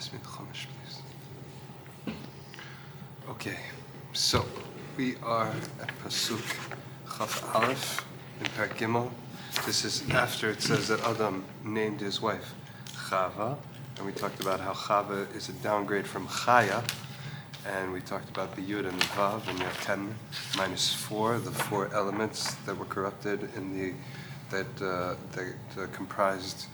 Pass me the Chumash, please. Okay, so we are at Pasuk Chaf Aleph in Perek Gimel. This is after it says that Adam named his wife Chava, and we talked about how Chava is a downgrade from Chaya, and we talked about the Yud and the Vav, and you have 10 minus 4, the 4 elements that were corrupted in that comprised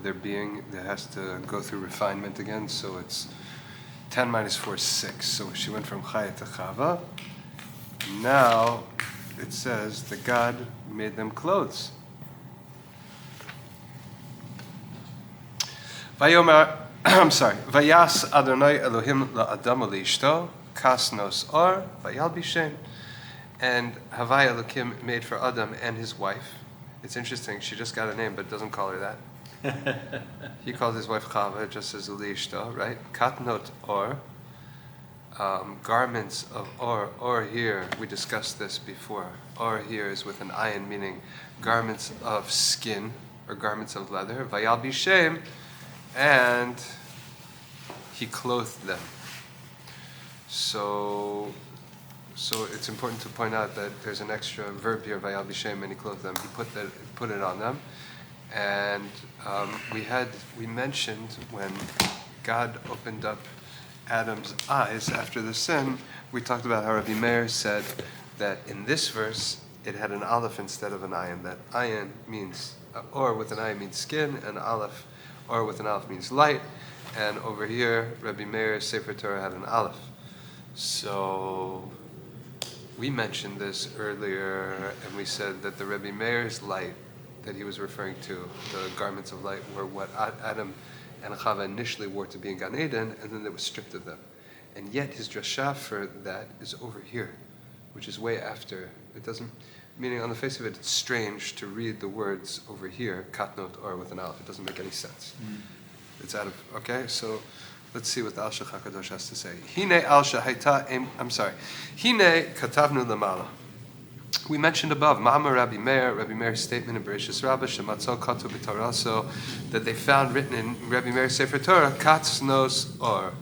their being, that has to go through refinement again. So it's 10 minus 4 is 6. So she went from Chaya to Chava. Now it says that God made them clothes. Vayas Adonai Elohim la'adam u'leishto kasnos or vayalbishem. And Havai Elohim made for Adam and his wife. It's interesting, she just got a name, but doesn't call her that. He called his wife Chava, just as u'leishto, right? Kotnot or, garments of or. Or here, we discussed this before. Or here is with an ayin, meaning garments of skin or garments of leather. Vayalbishem. And he clothed them. So it's important to point out that there's an extra verb here, vayal b'shem, and he clothed them. He put it on them. And we mentioned when God opened up Adam's eyes after the sin, we talked about how Rabbi Meir said that in this verse it had an aleph instead of an ayin. That ayin means, or with an ayin means skin, and aleph, or with an aleph means light, and over here, Rabbi Meir's Sefer Torah had an aleph. So we mentioned this earlier, and we said that the Rabbi Meir's light that he was referring to, the garments of light, were what Adam and Chava initially wore to be in Gan Eden, and then it was stripped of them. And yet his drasha for that is over here, which is way after. It doesn't. Meaning, on the face of it, it's strange to read the words over here, Kotnot or with an aleph. It doesn't make any sense. It's out of, okay? So let's see what the Alshech HaKadosh has to say. Hine katavnu lamala. We mentioned above, Ma'amar Rabbi Meir's statement in Bereshit Rabbah, Shematzol Katu b'Torah, that they found written in Rabbi Meir's Sefer Torah, Katznos or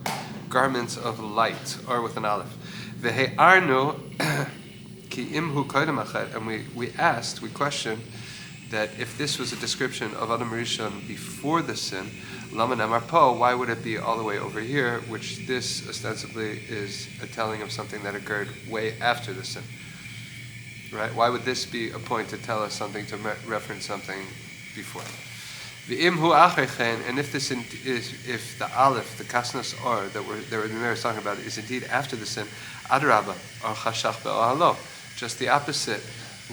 garments of light, or with an aleph. Vehe'arnu and we questioned that if this was a description of Adam Rishon before the sin, Lama Namar Po, why would it be all the way over here, which this ostensibly is a telling of something that occurred way after the sin? Right? Why would this be a point to tell us something, to reference something before? And if this is, if the aleph, the kasnas or that the Meir is talking about is indeed after the sin, adrabah or chashach be'ohalo. Just the opposite,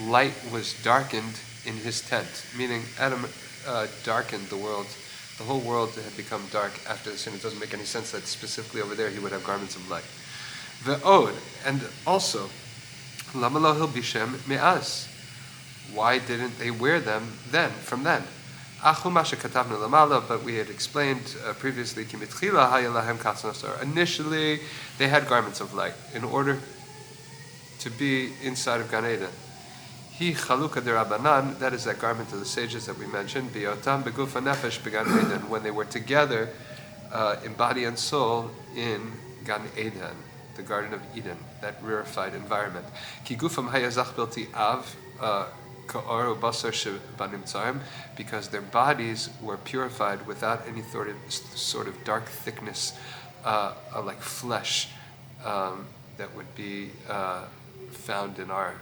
light was darkened in his tent, meaning Adam darkened the world. The whole world had become dark after the sin. It doesn't make any sense that specifically over there he would have garments of light. Ve'od, and also, lama lo hilbishem me'az. Why didn't they wear them then, from then? Achu masha katavnu lamala, but we had explained previously, ki mitchila haya lahem katznos or. Initially, they had garments of light in order to be inside of Gan Eden. Hi chaluka derabanan, that is that garment of the sages that we mentioned, biotam begufa nefesh began Eden, when they were together in body and soul in Gan Eden, the Garden of Eden, that rarefied environment. Ki gufam hayazach bilti av ka'or ubasar shebanim tzarim, because their bodies were purified without any sort of dark thickness, like flesh, that would be found in our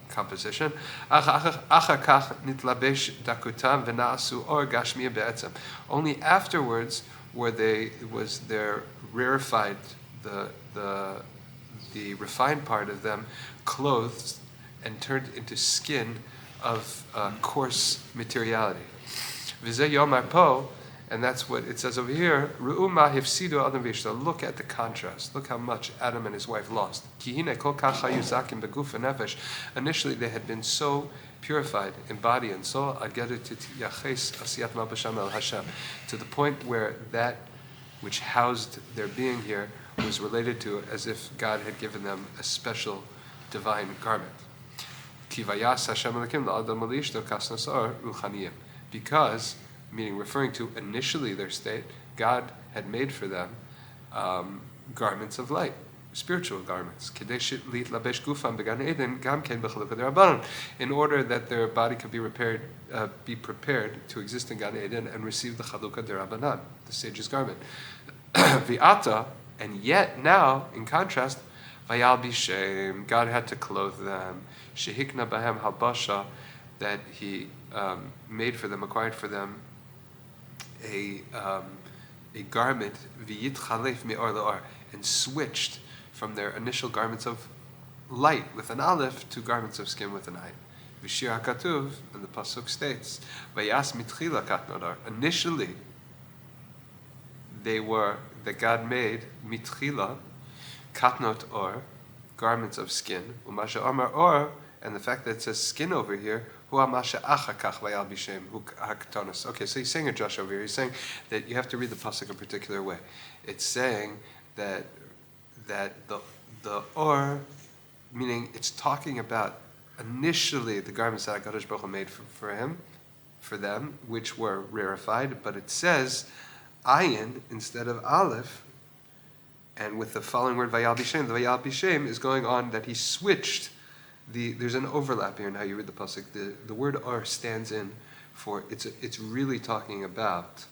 composition. Only afterwards was their rarefied, the refined part of them clothed and turned into skin of coarse materiality. And that's what it says over here. Look at the contrast. Look how much Adam and his wife lost. Initially, they had been so purified in body and soul, to the point where that which housed their being here was related to as if God had given them a special divine garment. Because meaning referring to initially their state, God had made for them garments of light, spiritual garments, in order that their body could be prepared to exist in Gan Eden and receive the Chalukah Derabanan, the sage's garment. V'ata, and yet now, in contrast, Vayal Bishem, God had to clothe them, Shehikna Bahem Halbasha, that He made for them, acquired for them a garment, V'yit Chalef Me'or La'or, and switched from their initial garments of light with an aleph to garments of skin with an ayin. V'shir HaKatuv, and the pasuk states, Vayas mitchila katnot. Initially, they were, that God made mitchila katnot or, garments of skin. Umasha Amar or, and the fact that it says skin over here, hu amasha achakach vayal bishem hu haktonos. Okay, so he's saying a drush over here. He's saying that you have to read the pasuk a particular way. It's saying that the or, meaning it's talking about initially the garments that HaKadosh Baruch Hu made for them, which were rarefied, but it says ayin instead of aleph, and with the following word vayal bishem, the vayal bishem is going on that he switched. There's an overlap here in how you read the pasuk. The word or stands in for it's really talking about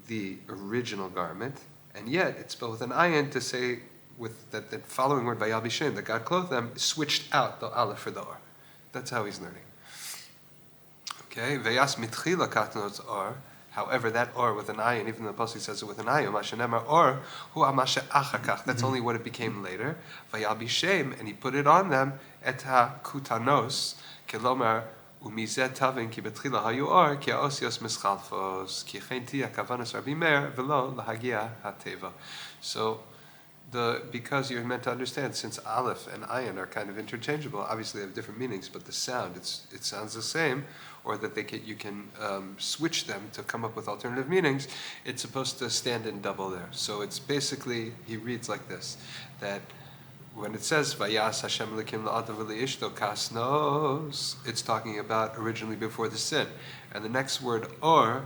the original garment, and yet it's spelled with an ayin to say with that following word vayal bishem, that God clothed them, switched out the aleph for the or. That's how he's learning. Okay, vayas mitchila katnot or. However, that or with an ayin, even though the pasuk says it with an ayin, mashenemar or hu amashe achakach. That's only what it became later. Vayal bishem, and he put it on them et ha-kutanos kelomar umizet tavin ki betchila hayu or ki haosios mischalfos ki chen ti hakavanos Rabbi Meir velo lahagia hateva. So, because you're meant to understand, since aleph and ayin are kind of interchangeable, obviously they have different meanings, but the sound, it sounds the same, or that you can switch them to come up with alternative meanings. It's supposed to stand in double there. So it's basically, he reads like this, that when it says Vayas Hashem Elokim la'adav v'li'ishto kasnos, it's talking about originally before the sin. And the next word or,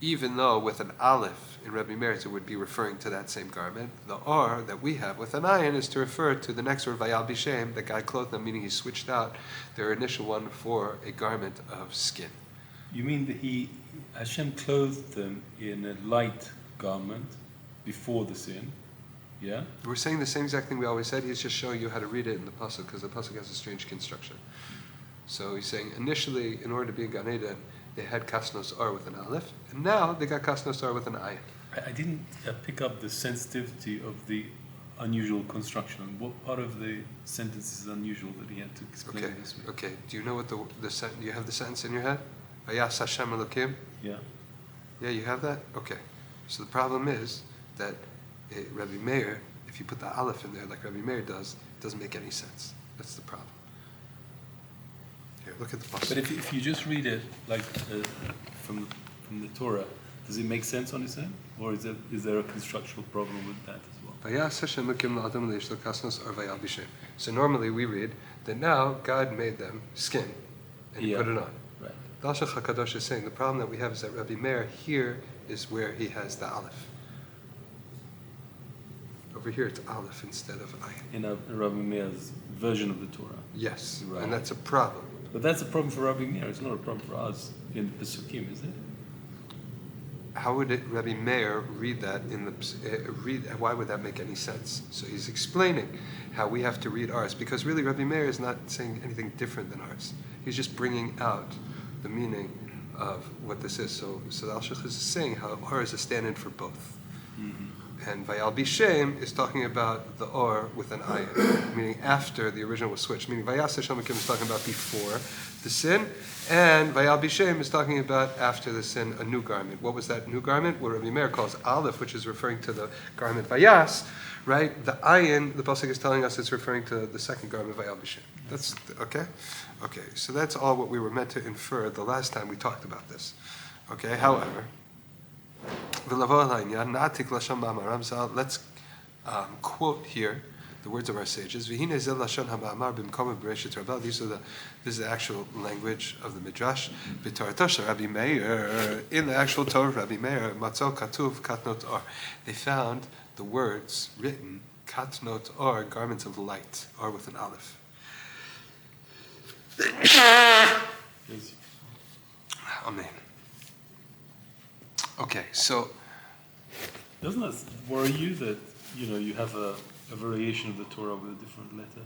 even though with an aleph in Rabbi Meir it would be referring to that same garment, the or that we have with an ayin is to refer to the next word vayal bishem, that God clothed them, meaning he switched out their initial one for a garment of skin. You mean that Hashem clothed them in a light garment before the sin? Yeah? We're saying the same exact thing we always said. He's just showing you how to read it in the pasuk, because the pasuk has a strange construction. So he's saying initially, in order to be in Gan Eden, they had kasnos or with an aleph, and now they got kasnos or with an ayin. I didn't pick up the sensitivity of the unusual construction. What part of the sentence is unusual that he had to explain this way? Okay. Do you know what do you have the sentence in your head? Vayas Hashem Elokim? Yeah. Yeah, you have that? Okay. So the problem is that Rabbi Meir, if you put the aleph in there like Rabbi Meir does, it doesn't make any sense. That's the problem. Here, look at the pasuk. But if you just read it like from the Torah, does it make sense on its own, or is there a constructional problem with that as well? Vayas Hashem Elokim la'adam v'li'ishto kasnos or vayal bishem. So normally we read that now God made them skin and he put it on. Right. The Alshech HaKadosh is saying the problem that we have is that Rabbi Meir here is where he has the aleph. Over here it's aleph instead of ayin. In Rabbi Meir's version of the Torah. Yes, right. And that's a problem. But that's a problem for Rabbi Meir. It's not a problem for us in the Pesukim, is it? How would Rabbi Meir read that in the why would that make any sense? So he's explaining how we have to read ours, because really Rabbi Meir is not saying anything different than ours. He's just bringing out the meaning of what this is. So the Alshech is saying how or is a stand-in for both. Mm-hmm. And Vayal Bishem is talking about the or with an ayin, meaning after the original was switched. Meaning Vayas Hashem Elokim is talking about before the sin, and Vayal Bishem is talking about after the sin, a new garment. What was that new garment? What Rabbi Meir calls aleph, which is referring to the garment Vayas, right? The ayin, the pasuk is telling us it's referring to the second garment Vayal Bishem. That's okay. Okay, so that's all what we were meant to infer the last time we talked about this. Okay, however. Let's quote here the words of our sages. This is the actual language of the Midrash. In the actual Torah of Rabbi Meir, Matzo Katuv Kotnot Or. They found the words written, Kotnot Or, garments of light, or with an aleph. Amen. Okay, so doesn't that worry you that you have a variation of the Torah with a different letter?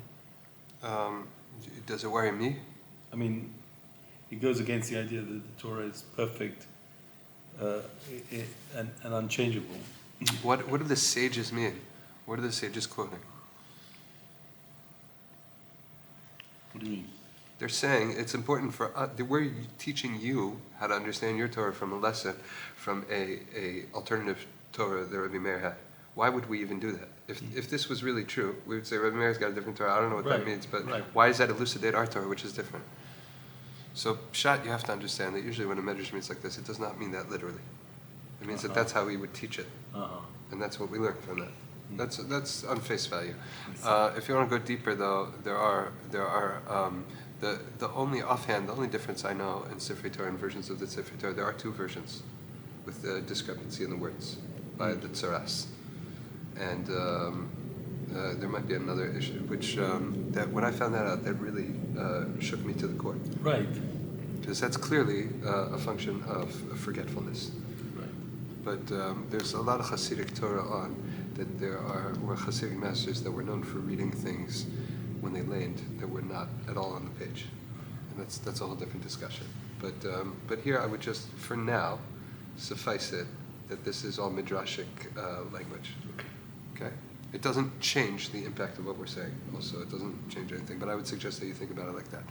Does it worry me? I mean, it goes against the idea that the Torah is perfect and unchangeable. What do the sages mean? What are the sages quoting? What do you mean? They're saying it's important for us. We're teaching you how to understand your Torah from a lesson, from a alternative Torah that Rabbi Meir had. Why would we even do that? If this was really true, we would say Rabbi Meir's got a different Torah. I don't know what that means, but why does that elucidate our Torah, which is different? So, Pshat, you have to understand that usually when a medrash means like this, it does not mean that literally. It means that that's how we would teach it, and that's what we learn from that. That's on face value. If you want to go deeper, though, there are the only difference I know in Sifrei Torah and versions of the Sifrei Torah, there are two versions with the discrepancy in the words by the Tsaras. And there might be another issue, which that when I found that out, that really shook me to the core. Right. Because that's clearly a function of forgetfulness. Right. But there's a lot of Hasidic Torah on that were Hasidic masters that were known for reading things when they laned that were not at all on the page, and that's a whole different discussion. But here I would just, for now, suffice it that this is all midrashic language. Okay, it doesn't change the impact of what we're saying. Also, it doesn't change anything. But I would suggest that you think about it like that.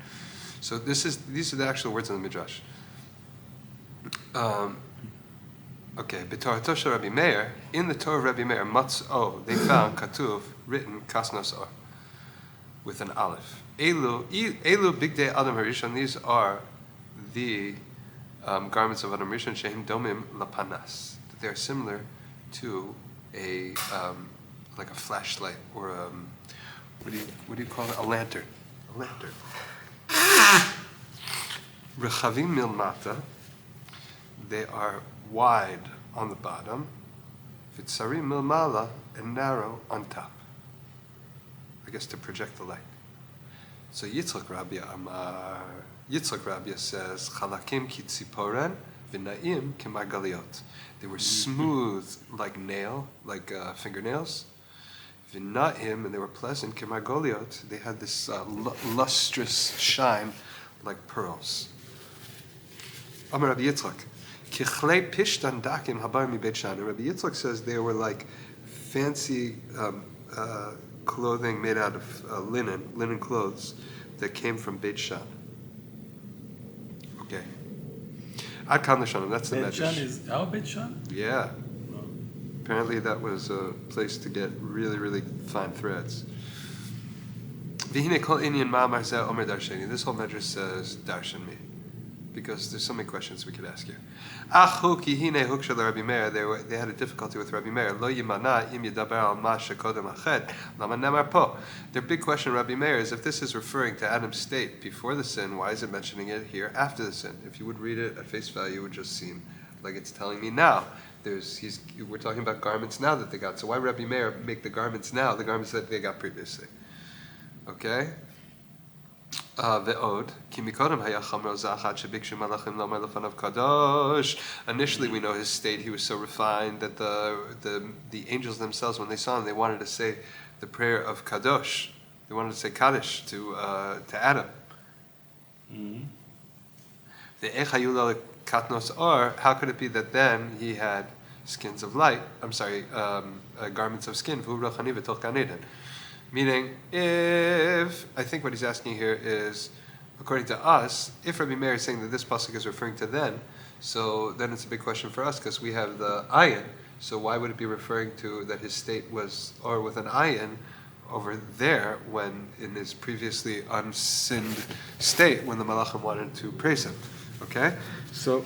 So these are the actual words in the midrash. Okay, B'Torah Tosha Rabbi Meir, in the Torah of Rabbi Meir, Matz'o, they found Katuv written Kasnos Or, with an aleph. Elu Bigdei Adam Harishon. These are the garments of Adam Harishon. Shehem Domim Lapanas. They are similar to a like a flashlight or what do you call it? A lantern. A lantern. Rechavim Milmata. They are wide on the bottom. Vitzarim Milmala, and narrow on top. I guess to project the light. So Yitzchak Rabbi says, Chalakim ki tziporen, v'na'im ki margaliot. They were smooth like fingernails. V'na'im, and they were pleasant, ki margaliot. They had this lustrous shine like pearls. Amar Rabbi Yitzchak, kichlei pishtan dakim habar mi Beit Shan. Rabbi Yitzchak says they were like fancy clothing made out of linen clothes that came from Beit Shan. Okay. Ad Kan L'Shanim, that's the Medrash. Beit Shan is our Beit Shan? Yeah. Apparently that was a place to get really, really fine threads. V'hine kol inyan ma'amar zeh omer darsheni. This whole Medrash says darshan me, because there's so many questions we could ask you. Achu ki hine huk shel Rabbi Meir. They had a difficulty with Rabbi Meir. Lo yimana im yedaber al ma shekodem ached lama nemar po. Their big question, Rabbi Meir, is if this is referring to Adam's state before the sin, why is it mentioning it here after the sin? If you would read it at face value, it would just seem like it's telling me now. We're talking about garments now that they got. So why Rabbi Meir make the garments now, the garments that they got previously? Okay. Ve'od, ki mikodem haya chamro zachat shebikshu malachim lomar lefanav kadosh. Initially, we know his state; he was so refined that the angels themselves, when they saw him, they wanted to say the prayer of kadosh. They wanted to say kaddish to Adam. The echayula katnos or. How could it be that then he had skins of light? Garments of skin. V'hu rochani v'toch Gan Eden. Meaning, I think what he's asking here is, according to us, if Rabbi Meir is saying that this pasuk is referring to then, so then it's a big question for us because we have the ayin. So why would it be referring to that his state was, or with an ayin, over there when in his previously unsinned state when the malachim wanted to praise him? Okay, so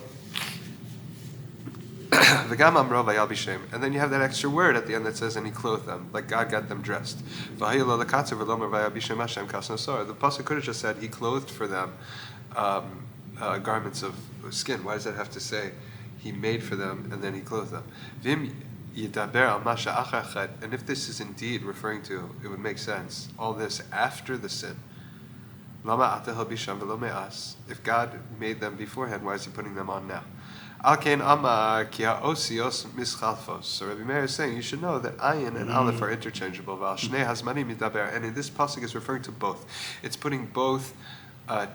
V'gam amro vayalbishem. And then you have that extra word at the end that says, and he clothed them, like God got them dressed. The pasuk could have just said, he clothed for them garments of skin. Why does that have to say, he made for them and then he clothed them? And if this is indeed referring to, it would make sense, all this after the sin. If God made them beforehand, why is he putting them on now? So Rabbi Meir is saying, you should know that ayin and aleph are interchangeable. And in this pasuk is referring to both. It's putting both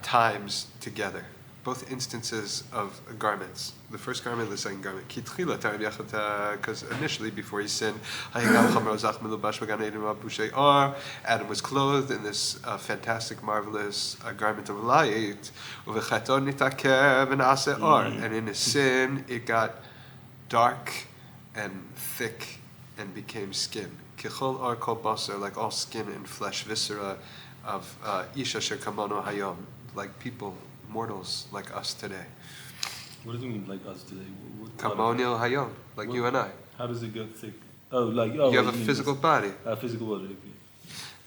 times together, both instances of garments. The first garment and the second garment. Because initially, before he sinned, Adam was clothed in this fantastic, marvelous garment of light. And in his sin, it got dark and thick and became skin. Like all skin and flesh, viscera of Isha Shekamono Hayom, like people, mortals like us today. What do you mean, like us today? Kamonil Hayom, like you and I. How does it go thick? You have a physical body. A physical body, okay.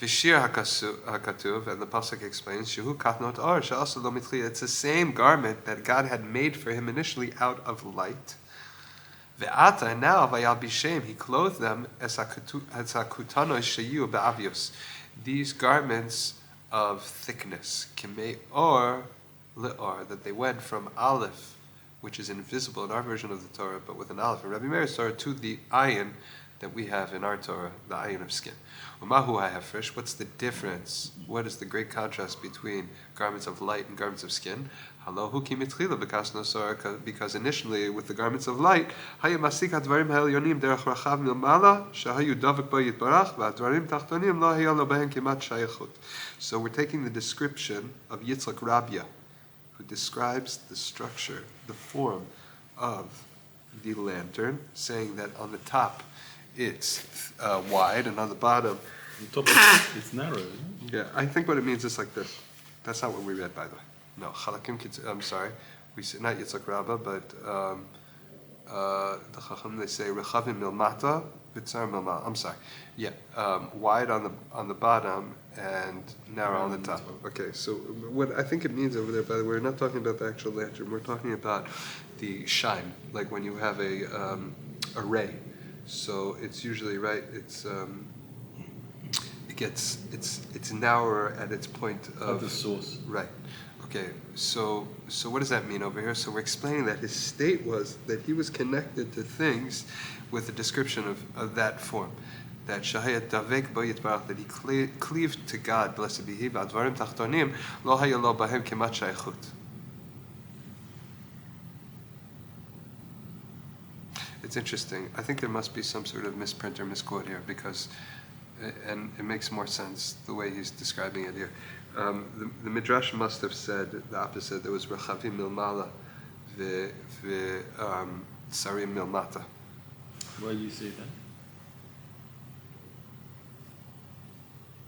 V'shir hakatuv, and the pasuk explains, Shehu Kotnot or she'asa lo mitchila. It's the same garment that God had made for him initially out of light. Ve'ata, and now vayal bishem, he clothed them as hakutanos sheyu be'avios. These garments of thickness, kimei or le'or, that they went from aleph, which is invisible in our version of the Torah, but with an aleph in Rabbi Meir's Torah, to the ayin that we have in our Torah, the ayin of skin. Umahu ha'hefresh, what's the difference? What is the great contrast between garments of light and garments of skin? Halohu ki mitchila b'kasnosor, because initially with the garments of light, hayu masik hadvarim ha'elyonim derech rachav milmala, shahayu davik bo yitbarach, v'advarim tachtonim lo haya lo behen kimat shayachut. So we're taking the description of Yitzchak Rabia, who describes the structure, the form of the lantern, saying that on the top it's wide, and on the bottom it's narrow, isn't it? Yeah, I think what it means is like this. That's not what we read, by the way. No, Chalakim, I'm sorry. We say, not Yitzchak Rabbah, but the Chacham, they say, Rechavim milmata, Vitzar milma. I'm sorry. Yeah, wide on the bottom and narrow on the top. Okay, so what I think it means over there, by the way, we're not talking about the actual lantern. We're talking about the shine, like when you have a ray. So it's usually right. It's narrower at its point of the source. Right. Okay. So what does that mean over here? So we're explaining that his state was that he was connected to things with a description of that form. That shahayat davek bo yitbarach, that he cleaved to God, blessed be He. V'advarim tachtonim lo haya lo bahem kemat shaychut. It's interesting. I think there must be some sort of misprint or misquote here, because, and it makes more sense the way he's describing it here. The Midrash must have said the opposite. There was rechavim milmala sarim milmata. Why do you say that?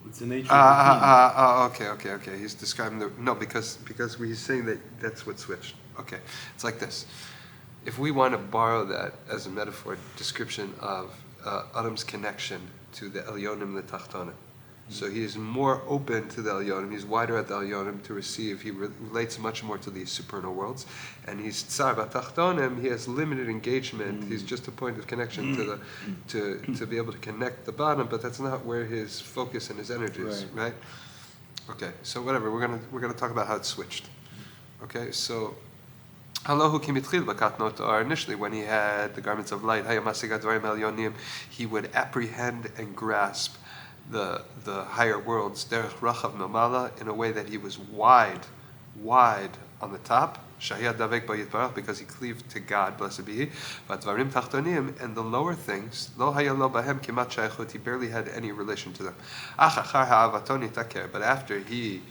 It's the nature of the Okay. He's describing because he's saying that that's what switched. Okay, it's like this. If we want to borrow that as a metaphor, description of Adam's connection to the Elyonim, the Tachtonim. So he is more open to the Elyonim, he's wider at the Elyonim to receive, he relates much more to the supernal worlds. And he's Tsar B'Tachtonim, he has limited engagement, he's just a point of connection to be able to connect the bottom, but that's not where his focus and his energy is, right? Okay, so whatever, we're gonna talk about how it switched. Okay, so Halahu kimitchil b'katnot, or initially when he had the garments of light, he would apprehend and grasp the higher worlds, derech rachav milmala, in a way that he was wide on the top, shahiyat davek b'yitbarach, because he cleaved to God, blessed be He. V'advarim tachtonim, and the lower things, lo haya lo bahem kimat shaychut, he barely had any relation to them. Ach achar ha'avaton yitaker, but after he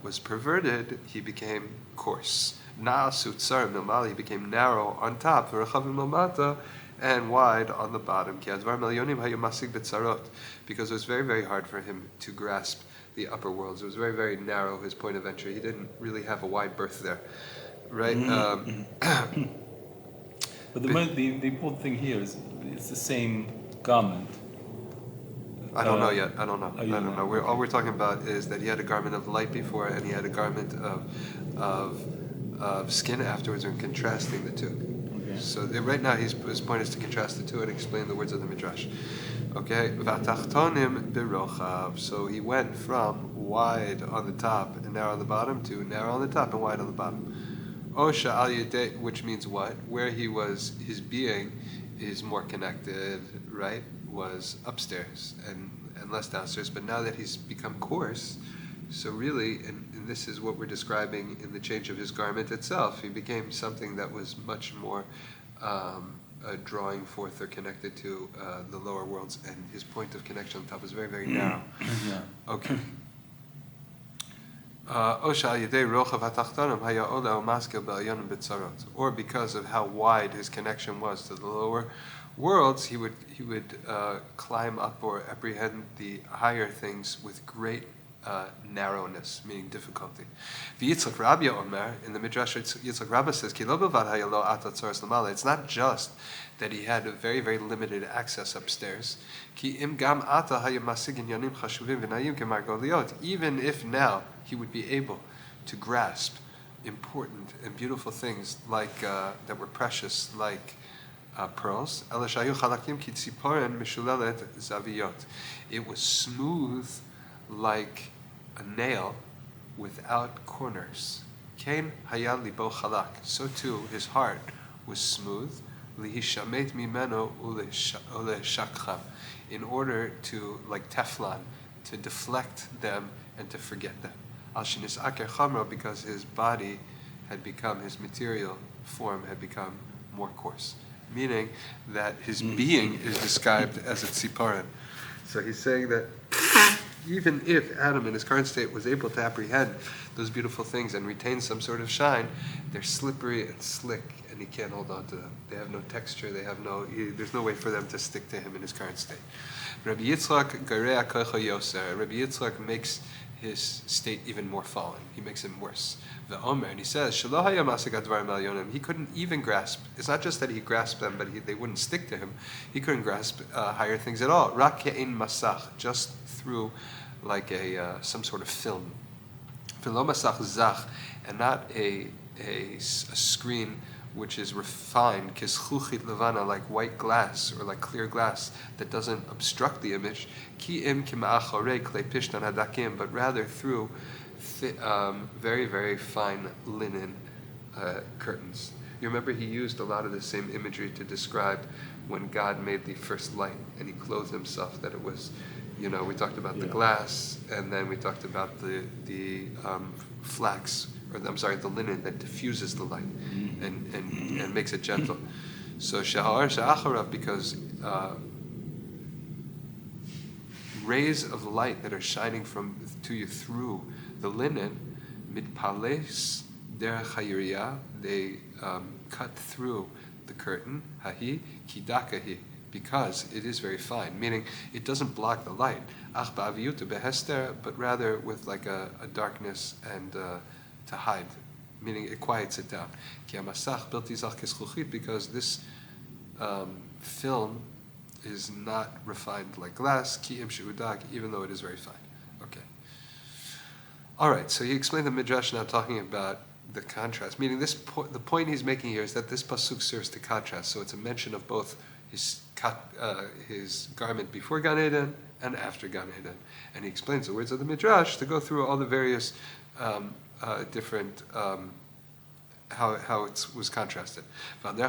was perverted, he became coarse. Na'asu tsar milmali, he became narrow on top, v'rechavim milmata, and wide on the bottom. Ki advar milyonim hayu masig b'tzarot, because it was very, very hard for him to grasp the upper worlds. It was very, very narrow, his point of entry. He didn't really have a wide berth there, right? But the important thing here is it's the same garment. I don't know yet. I don't know. Oh, I you don't don't know. know. All we're talking about is that he had a garment of light before, and he had a garment of skin afterwards, and contrasting the two. Okay. So right now, his point is to contrast the two and explain the words of the midrash. Okay, v'atachtonim birochav. So he went from wide on the top and narrow on the bottom to narrow on the top and wide on the bottom. Osha al yedei, which means what? Where he was, his being is more connected, right? Was upstairs and less downstairs. But now that he's become coarse, so really, and this is what we're describing in the change of his garment itself, he became something that was much more drawing forth or connected to the lower worlds, and his point of connection on top was very, very narrow. Yeah. Okay. Or because of how wide his connection was to the lower worlds, he would climb up or apprehend the higher things with great narrowness, meaning difficulty. V'Yitzchak Rabbi Omer, in the Midrash, Yitzchak Rabbi says, Ki lo b'vad haya lo ata tzoros l'mala. It's not just that he had a very, very limited access upstairs. Ki im gam ata haya masigin yanim chashuvim v'nayim kemar goliot. Even if now he would be able to grasp important and beautiful things like that were precious, like pearls. Elashayu chalakim ki tziporen mishulelet zaviyot. It was smooth like a nail without corners. Kain hayal libo chalak. So too, his heart was smooth. Lihishamet mimeno uleshakcham. In order to, like Teflon, to deflect them and to forget them. Al shinis aker chamro, because his body had become, his material form had become more coarse. Meaning that his being is described as a tziporen. So he's saying that even if Adam in his current state was able to apprehend those beautiful things and retain some sort of shine, they're slippery and slick, and he can't hold on to them. They have no texture, there's no way for them to stick to him in his current state. Rabbi Yitzchak Garea Kocho Yoser. Rabbi Yitzchak makes his state even more fallen. He makes him worse. The Omer, and he says, Shelo haya masig advarim elyonim. He couldn't even grasp. It's not just that he grasped them, but they wouldn't stick to him. He couldn't grasp higher things at all. Rak ke'ein masach, just through like some sort of film. V'lo masach zach, and not a screen which is refined, kischuchit levana, like white glass or like clear glass that doesn't obstruct the image. Ki im kima'achorei klei pishtan hadakim, but rather through very, very fine linen curtains. You remember he used a lot of the same imagery to describe when God made the first light and he clothed himself, that it was, we talked about the glass, and then we talked about the flax, the linen that diffuses the light and makes it gentle. So shahar sha'acharav, because rays of light that are shining to you through the linen, mitpales derech hayiriyah, they cut through the curtain, hahi kidakahi, because it is very fine, meaning it doesn't block the light, ach ba'aviyuta behester, but rather with like a darkness and to hide, meaning it quiets it down. Ki hamasach bilti zach kischuchit, because this film is not refined like glass, ki im she'udag, even though it is very fine. Okay. All right, so he explained the Midrash now talking about the contrast, meaning the point he's making here is that this pasuk serves to contrast. So it's a mention of both his garment before Gan Eden and after Gan Eden. And he explains the words of the Midrash to go through all the various different how it was contrasted. And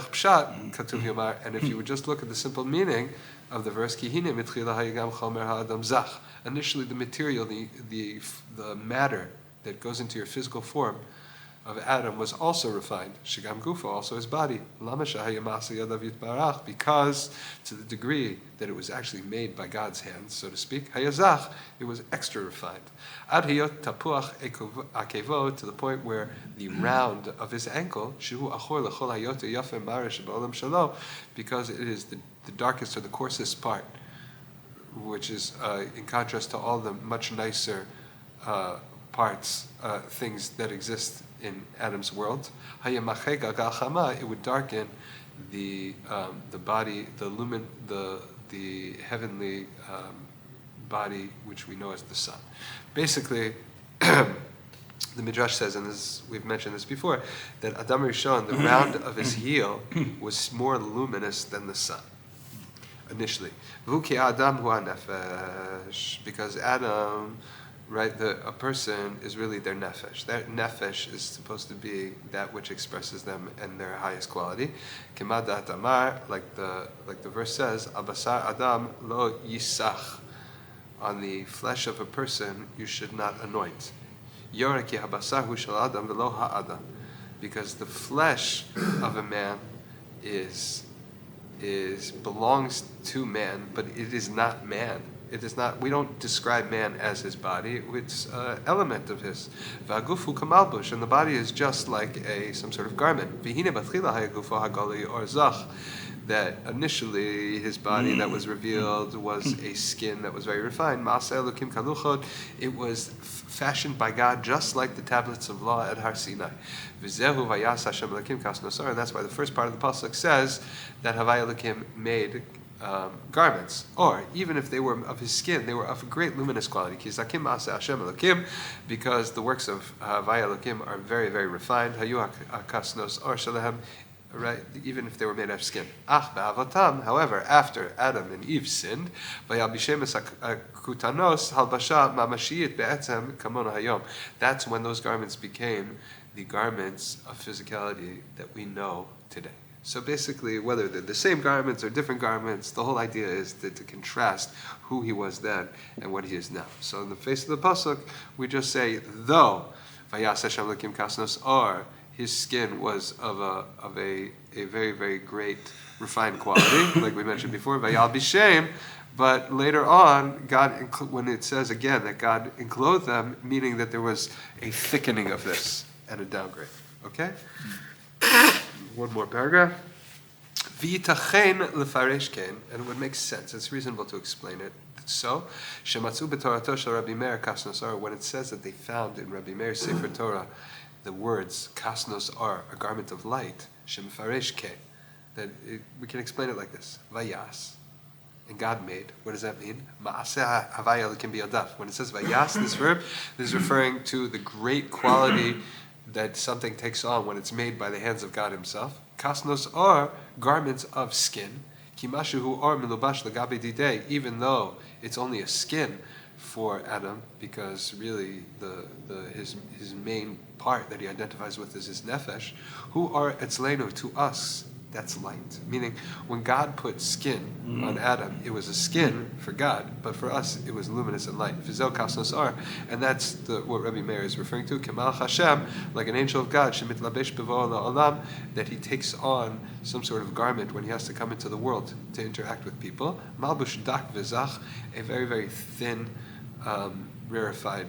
if you would just look at the simple meaning of the verse, initially the material, the matter that goes into your physical form of Adam was also refined. Shigam Gufa, also his body. Because to the degree that it was actually made by God's hands, so to speak, hayazach, it was extra refined. Ad hiyot tapuach akevo, to the point where the round of his ankle, shehu achor lechol hayot yafem marish ba'olam shalo, because it is the darkest or the coarsest part, which is in contrast to all the much nicer parts, things that exist in Adam's world. It would darken the body, the heavenly body, which we know as the sun. Basically, the Midrash says, and we've mentioned this before, that Adam Rishon, the round of his heel, was more luminous than the sun, initially. Because Adam, right, a person is really their nefesh. Their nefesh is supposed to be that which expresses them in their highest quality. Kemadat Amar, like the verse says, Abasar Adam lo yisach. On the flesh of a person, you should not anoint. Yoreki habasahu shel adam v'lo ha'adam, because the flesh of a man belongs to man, but it is not man. It is not. We don't describe man as his body. It's an element of his. V'hagufu kamalbush, and the body is just like some sort of garment. V'hine batchila hayagufu hagali or zach. That initially his body that was revealed was a skin that was very refined. Ma'aseh Elokim kaluchot. It was fashioned by God just like the tablets of law at Har Sinai. V'zehu vayas Hashem Elokim kasnosar. And that's why the first part of the pasuk says that Havai Elokim made garments, or even if they were of his skin, they were of a great luminous quality. Kizakim ma'aseh Hashem Elokim, because the works of Havai Elokim are very, very refined. Hayu kasnos or shalehem. Right, even if they were made of skin. Ach ba'avotam, however, after Adam and Eve sinned, kutanos halbasha mamashiyit be'etzem kamono hayom. That's when those garments became the garments of physicality that we know today. So basically, whether they're the same garments or different garments, the whole idea is to contrast who he was then and what he is now. So in the face of the pasuk, we just say, though vayas Hashem Elokim kasnos or his skin was of a very, very great refined quality, like we mentioned before, Vayal B'Shem, but later on, God, when it says again that God enclosed them, meaning that there was a thickening of this and a downgrade. Okay? One more paragraph. V'yitachen lefaresh ken, and it would make sense, it's reasonable to explain it. So, Shematzu b'Torato shel Rabbi Meir kasnosar, when it says that they found in Rabbi Meir's Sefer Torah the words kasnos are a garment of light, shemfaresh ke, we can explain it like this: vayas, and God made. What does that mean? Ma'aseh havai elokim biyadav. When it says vayas, this verb, this is referring to the great quality that something takes on when it's made by the hands of God Himself. Kasnos are garments of skin. Kimashu or milubash lagabe didei, even though it's only a skin for Adam, because really his main part that he identifies with is his nefesh, who are etzleinu, to us, that's light. Meaning, when God put skin on Adam, it was a skin for God, but for us, it was luminous and light. Fizel kasnos ar, and that's what Rabbi Meir is referring to, kemal Hashem, like an angel of God, shemitlabesh bevo la'olam, that he takes on some sort of garment when he has to come into the world to interact with people. Malbush dak v'zach, a very, very thin, rarefied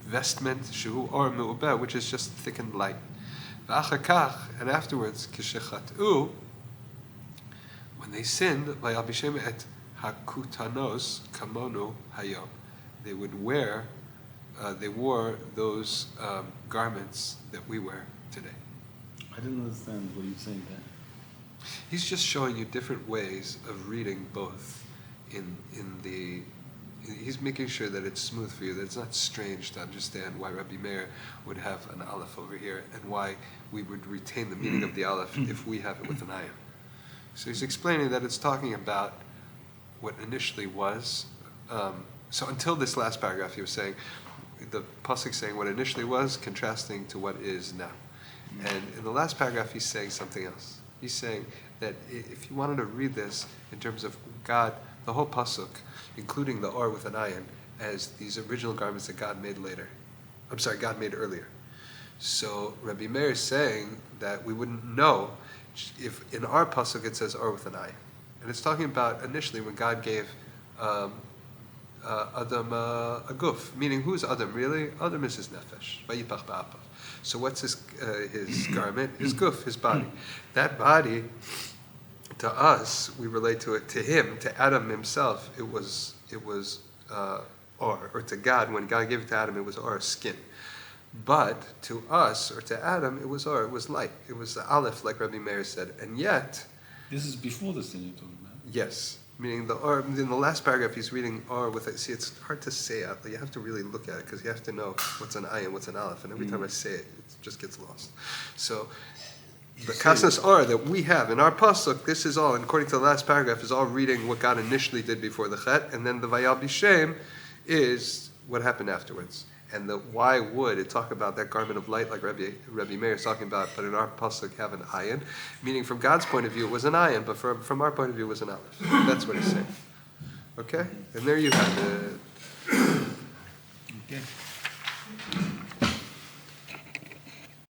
vestment, shu or mu'ubeh, which is just thick and light. And afterwards, kishechat'u, when they sinned, vayalbishem et hakutanos kamonu hayom, they wore those garments that we wear today. I didn't understand what you're saying there. He's just showing you different ways of reading both he's making sure that it's smooth for you, that it's not strange to understand why Rabbi Meir would have an aleph over here and why we would retain the meaning of the aleph if we have it with an ayin. So he's explaining that it's talking about what initially was. So until this last paragraph, he was saying, the pasuk saying what initially was, contrasting to what is now. And in the last paragraph, he's saying something else. He's saying that if you wanted to read this in terms of God, the whole pasuk, including the or with an ayin, as these original garments that God made God made earlier. So Rabbi Meir is saying that we wouldn't know if in our pasuk it says or with an ayin. And it's talking about initially when God gave Adam a guf, meaning who's Adam really? Adam is his nefesh. Vayipach ba'apav. So what's his garment? His guf, his body. That body, to us, we relate to it. To him, to Adam himself, it was or to God. When God gave it to Adam, it was or skin. But to us, or to Adam, it was or, it was light. It was the aleph, like Rabbi Meir said. And yet... This is before the sin you're talking about. Yes. Meaning the or, in the last paragraph, he's reading or with it. See, it's hard to say out. You have to really look at it, because you have to know what's an ayin, what's an aleph. And every time I say it, it just gets lost. So... the kasnas or that we have in our pasuk, this is all, and according to the last paragraph, is all reading what God initially did before the chet, and then the vayal b'shem is what happened afterwards. And the why would it talk about that garment of light like Rabbi Meir is talking about, but in our pasuk have an ayin, meaning from God's point of view it was an ayin, but from our point of view it was an aleph. That's what he's saying. Okay, and there you have it. Okay.